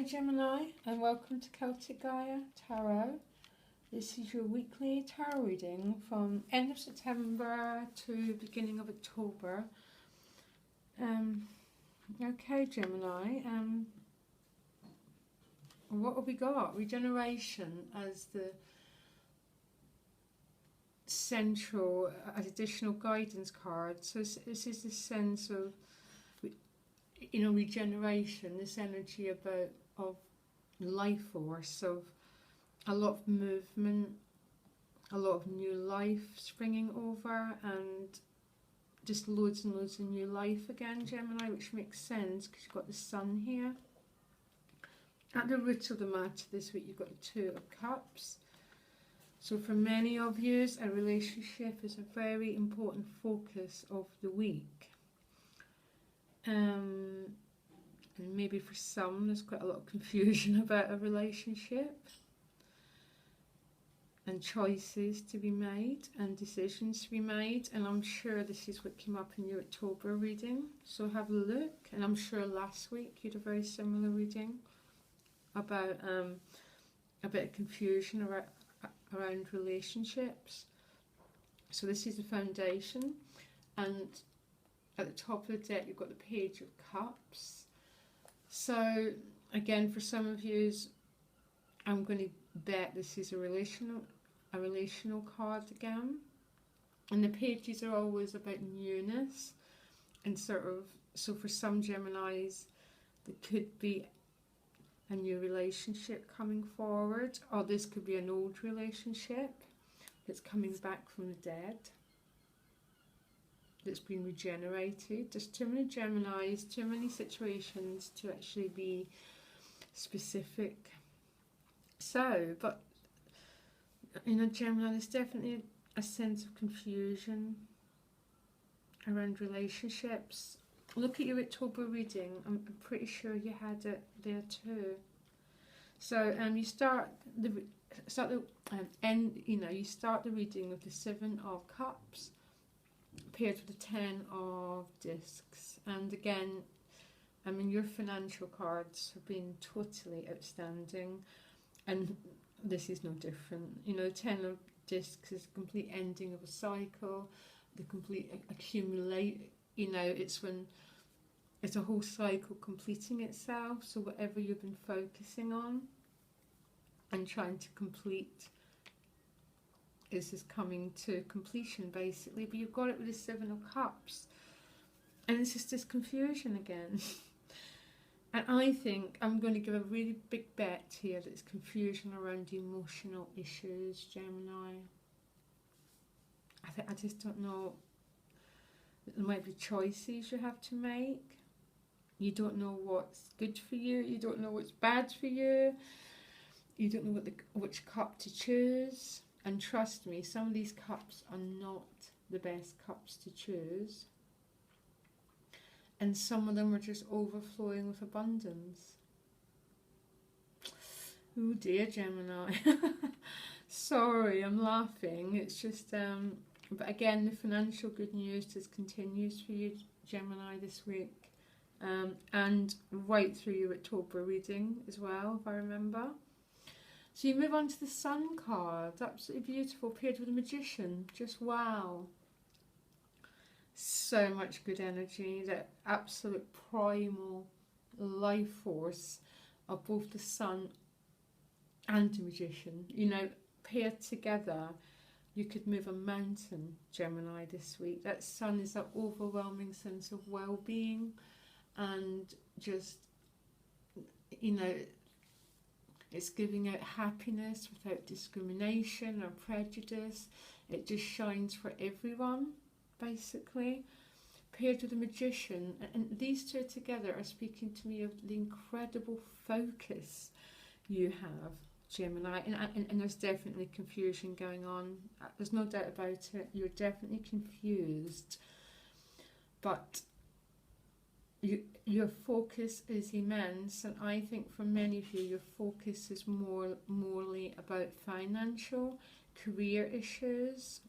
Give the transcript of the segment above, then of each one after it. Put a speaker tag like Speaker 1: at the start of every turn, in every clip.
Speaker 1: Hi Gemini, and welcome to Celtic Gaia Tarot. This is your weekly tarot reading from end of September to beginning of October. Okay Gemini, what have we got? Regeneration as the central, additional guidance card. So this is the sense of, regeneration, this energy of life force, of a lot of movement, a lot of new life springing over, and just loads and loads of new life again, Gemini, which makes sense because you've got the sun here. At the root of the matter this week, you've got the Two of Cups. So for many of you, a relationship is a very important focus of the week. And maybe for some there's quite a lot of confusion about a relationship and choices to be made and decisions to be made, and I'm sure this is what came up in your October reading, so have a look. And I'm sure last week you had a very similar reading about a bit of confusion around relationships. So this is the foundation, and at the top of the deck you've got the Page of Cups. So again, for some of you, I'm going to bet this is a relational card again. And the pages are always about newness and so for some Geminis there could be a new relationship coming forward, or this could be an old relationship that's coming back from the dead, that's been regenerated. There's too many Geminis, too many situations to actually be specific. So, but Gemini, there's definitely a sense of confusion around relationships. Look at your October reading. I'm pretty sure you had it there too. So you start the reading with the Seven of Cups paired with the Ten of Discs, and again, your financial cards have been totally outstanding, and this is no different. Ten of Discs is the complete ending of a cycle, the complete accumulate. It's when it's a whole cycle completing itself. So whatever you've been focusing on and trying to complete is coming to completion basically, but you've got it with the Seven of Cups, and it's just this confusion again. And I think I'm going to give a really big bet here that it's confusion around emotional issues, Gemini. I just don't know. There might be choices you have to make. You don't know what's good for you. You don't know what's bad for you. You don't know which cup to choose. And trust me, some of these cups are not the best cups to choose. And some of them are just overflowing with abundance. Oh dear, Gemini. Sorry, I'm laughing. It's just, but again, the financial good news just continues for you, Gemini, this week. And right through your October reading as well, if I remember. So you move on to the Sun card. Absolutely beautiful, paired with the Magician. Just wow. So much good energy, that absolute primal life force of both the Sun and the Magician. Paired together, you could move a mountain, Gemini, this week. That Sun is that overwhelming sense of well-being, and just, it's giving out happiness without discrimination or prejudice. It just shines for everyone, basically. Paired with the Magician, and these two together are speaking to me of the incredible focus you have, Gemini. And there's definitely confusion going on. There's no doubt about it. You're definitely confused, but your focus is immense, and I think for many of you, your focus is morely about financial, career issues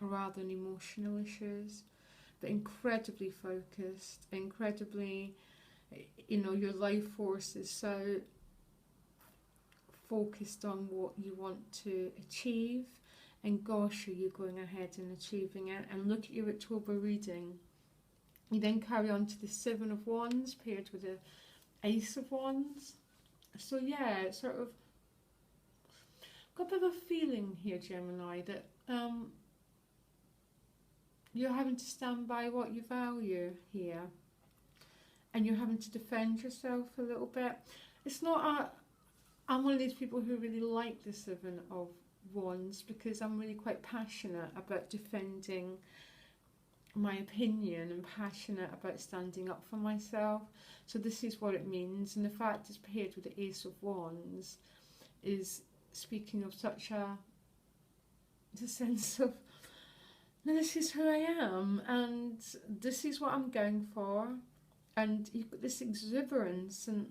Speaker 1: rather than emotional issues, but incredibly focused, incredibly You know, your life force is so focused on what you want to achieve, and gosh, are you going ahead and achieving it. And look at your October reading. You then carry on to the Seven of Wands paired with the Ace of Wands. So yeah, it's sort of got a bit of a feeling here, Gemini, that you're having to stand by what you value here, and you're having to defend yourself a little bit. It's not I'm one of these people who really like the Seven of Wands because I'm really quite passionate about defending my opinion and passionate about standing up for myself. So this is what it means, and the fact it's paired with the Ace of Wands is speaking of such a sense of, no, this is who I am and this is what I'm going for, and you've got this exuberance, and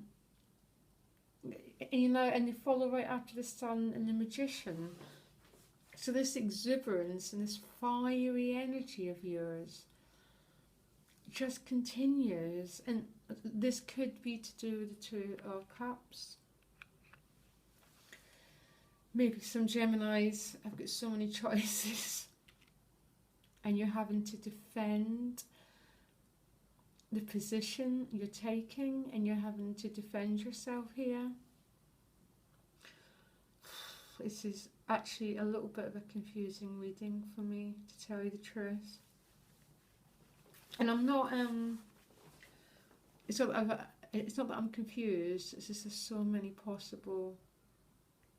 Speaker 1: you know, and you follow right after the Sun and the Magician. So this exuberance and this fiery energy of yours just continues, and this could be to do with the Two of Cups. Maybe some Geminis have got so many choices and you're having to defend the position you're taking, and you're having to defend yourself here. This is actually a little bit of a confusing reading for me, to tell you the truth. And I'm not, it's not that I'm confused, it's just there's so many possible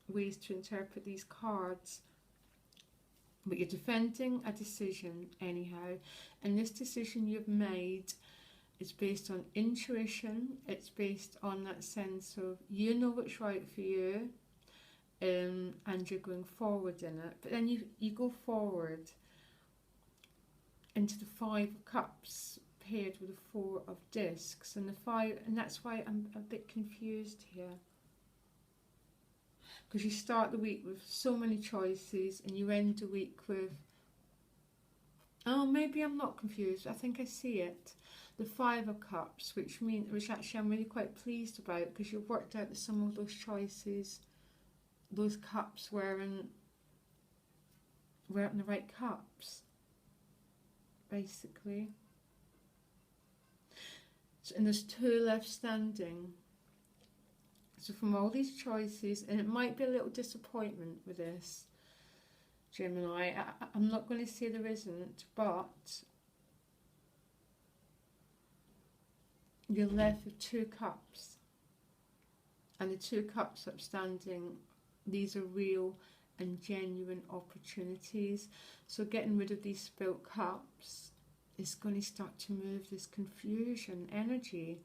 Speaker 1: ways to interpret these cards. But you're defending a decision anyhow, and this decision you've made is based on intuition. It's based on that sense of you know what's right for you, and you're going forward in it. But then you go forward into the Five of Cups paired with the Four of Discs, and the Five, and that's why I'm a bit confused here. Because you start the week with so many choices and you end the week with, oh, maybe I'm not confused, I think I see it. The Five of Cups, which actually I'm really quite pleased about, because you've worked out that some of those choices, those cups weren't the right cups, basically. So, and there's two left standing. So from all these choices, and it might be a little disappointment with this, Gemini, I'm not going to say there isn't, but you're left with two cups. And the two cups upstanding, these are real and genuine opportunities. So getting rid of these spilt cups is going to start to move this confusion energy.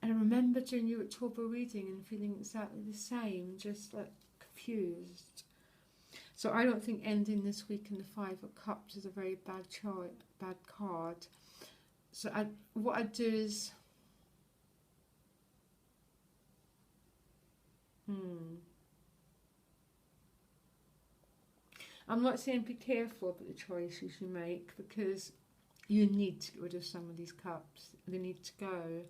Speaker 1: And I remember doing your October reading and feeling exactly the same, just like confused. So I don't think ending this week in the Five of Cups is a very bad card. So what I'd do is, I'm not saying be careful about the choices you make, because you need to get rid of some of these cups. They need to go.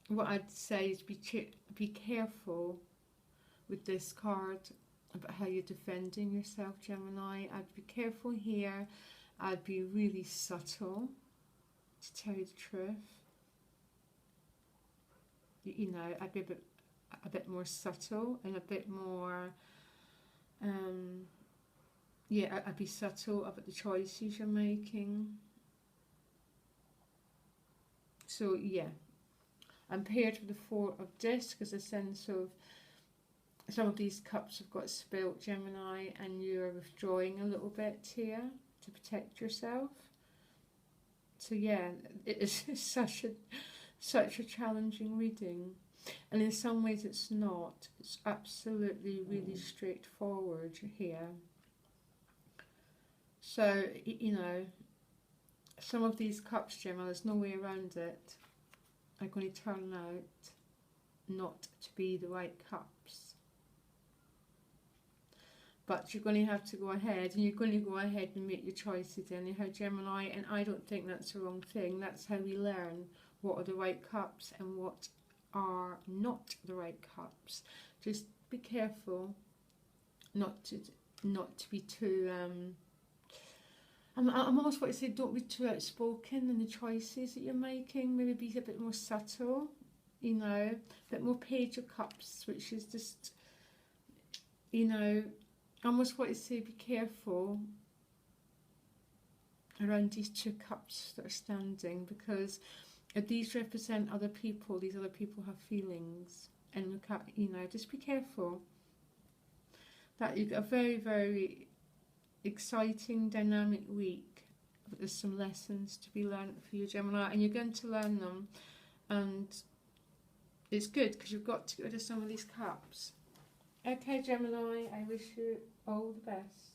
Speaker 1: What I'd say is be careful with this card about how you're defending yourself, Gemini. I'd be careful here. I'd be really subtle, to tell you the truth. You know, I'd be a bit more subtle and a bit more, yeah, I'd be subtle about the choices you're making. So yeah. And paired with the Four of Discs is a sense of some of these cups have got spilt, Gemini, and you're withdrawing a little bit here to protect yourself. So yeah, it is such a challenging reading, and in some ways it's not. It's absolutely really straightforward here. So you know, some of these cups, Gemini, there's no way around it, are going to turn out not to be the right cups. But you're going to have to go ahead, and you're going to go ahead and make your choices anyhow, Gemini, and I don't think that's the wrong thing. That's how we learn what are the right cups and what are not the right cups. Just be careful not to be too I'm almost want to say don't be too outspoken in the choices that you're making. Maybe be a bit more subtle, you know, a bit more Page of Cups, which is just, you know, I almost want to say be careful around these two cups that are standing, because if these represent other people, these other people have feelings, and look at, you know, just be careful that you've got a very, very exciting, dynamic week. But there's some lessons to be learned for you, Gemini, and you're going to learn them, and it's good because you've got to get rid of some of these cups. Okay, Gemini, I wish you all the best.